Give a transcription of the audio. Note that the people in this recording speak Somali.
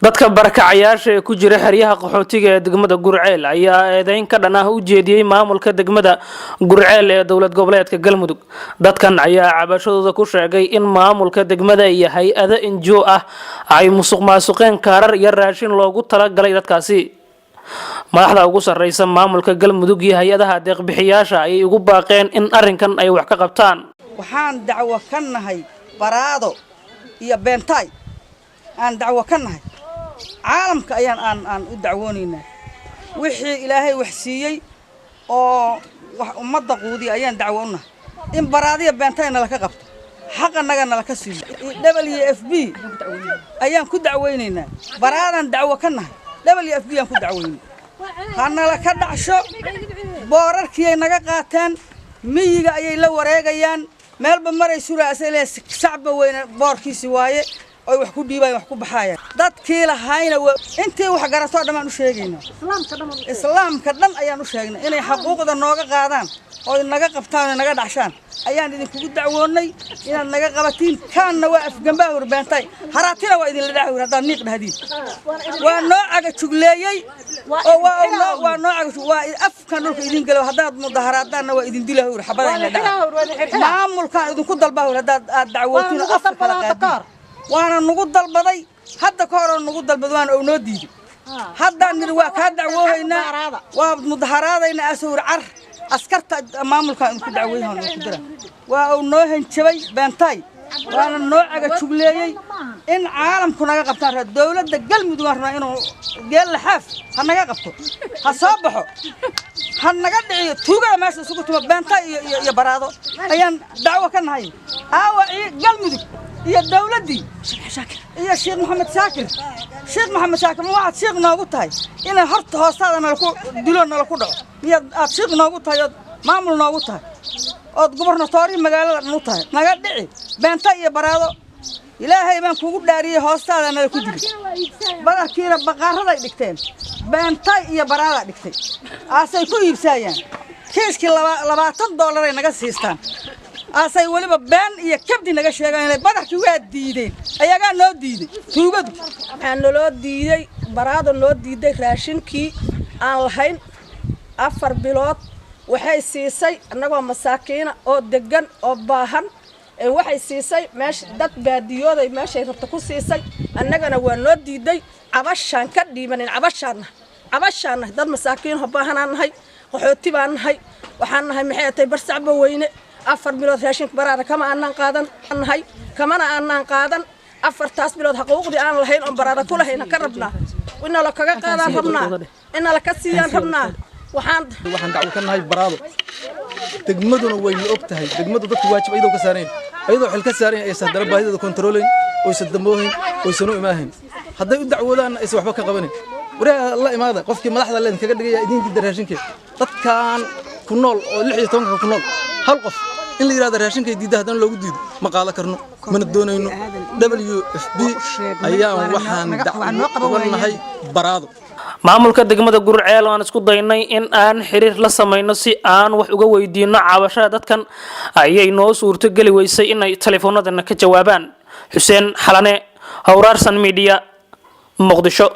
dadka barakacayaasha ee ku jira xeryaha qaxootiga ee degmada Gurceel ayaa eedayn ka dhan ah u jeediyay maamulka degmada Gurceel ee dowlad goboleedka Galmudug. Dadkan ayaa cabashadooda ku sheegay in maamulka degmada iyo hay'ado NGO ah ay musuqmaasuqeen kaarar iyo raashin loogu talagalay dadkaasi. madaxda ugu sarreysa maamulka Galmudug iyo hay'adaha deeq bixiyaasha ay ugu baaqeen in arrinkan ay wax ka qabtaan. waxaan dacwo ka nahay baraado iyo beentay aan dacwo ka nahay caalamka ayaan u dacwoonaynaa wixii ilaahay wax siiyay oo wax ummadda quudi ayaan dacwo u nahay in baraadiya beentayna la ka qabto xaqanaga la ka siiyo WFB ayaan ku dacweynaynaa baraadan dacwo ka nahay WFB aan ku dacweynaa hana la ka dhacsho boorarkii ay naga qaateen miyiga ayay la wareegayaan meelba maray suraasay leey sacba weyn boorkiisi waaye oo wax ku dhiibay wax ku baxaya dadkii lahayna intii wax garato dhamaan u sheegayna islaamka dhan ayaan u sheegnay inay xuquuqda nooga qaadaan oo naga qabtaan naga dhacshaan ayaan idinku dacwoonay inaad naga qabatiin kaana waa afgamba urbaantay haraatina waa idin la dhaxay hadaan niiq dhahdii waa noocaga jugleeyay oo waa noocaga waa afkan dhulka idin galo hadaad mudaharaadana waa idin dilaa ur xabada in la dhaxay maamulka idinku dalbaa hadaad dacwootiin afka kala qaadaan وانا نقول البضي حتى كورة نقول البضوان أو نودي حتى نروى كذا وهنا ومظهرات هنا أسور عر أسكرت أمام الكائن كدعويهم كدرة ونوهن شوي بنتاي وانا نوع شغلي إن عالم كنا قبتنا الدولة دجال مدورنا إنه جال حاف هنا قبته هصبحه هنا قد توجع ما سكوت بنتاي يا برادو أيام دعوة كان هاي جال مدور هي الدولة دي هي الشيخ محمد شاكر الشيخ محمد شاكر ما واحد شيخ ناقوت هاي إنا هرت هاستاد أنا لكو دلون أنا لكو ده هي الشيخ ناقوت هاي معمول ناقوت هاي أتقبرنا طاري مجال ناقوت هاي نقد دعي بنتي برادو إلهي من كوجود داري هاستاد أنا لكو دلي بدأ كير بقارة دكتين بنتي يا برادة دكتين أصل كل يبسايان كيس كلا $20 نقص سيستان asay waliba baan iyo kabdi naga sheegaan badaxkii waa diideen ayaga noo diiday tuugadu aan loo diiday baraado loo diiday raashinkii aan lahayn 4 bilood waxay siisay anagoo masaakiina oo degan oo baahan waxay siisay meesha dad baadiyooday meeshay rabta ku siisay annagana waa noo diiday cabashaan ka dhiibanin cabashaan dad masaakiin oo baahanaan nahay qaxooti baan nahay waxaan nahay maxay tahay barsacba weyne 4 bilood raashin baraada kama aanan qaadan nahay kamana aanan qaadan 4 bilood xuquuqdii aan lahayn oo baraada ku lahayn ka rabnaa inna la kaga qaadan rabnaa inna la ka siiyaan rabnaa waxaan dacwo ka nahay baraado degmaduna way la og tahay degmadu dadku waajib ayadoo ka saareen ayadoo xil ka saareen ay sadara baahida controlling oo sadamoohin oo sano imaahin haday u dacwoodaan ay waxba ka qabanin wareey la imaada qofkii madaxda leen kaga dhigaya idin diiday raashinka dadkan ku nool oo 16 ku nool hal qof in la yiraahdo raashinka diiday hadan loogu diido ma qaadan karno mana doonayno WFB ayaa waxaan dacwanahay baraado maamulka degmada Gurceel oo aan isku daynay in aan xiriir la sameeyno si aan wax uga weydiino cabashada dadkan ayay noo suurto gali weysay in ay telefoonadana ka jawaabaan Xuseen Xalane Hawraarsan Media Muqdisho.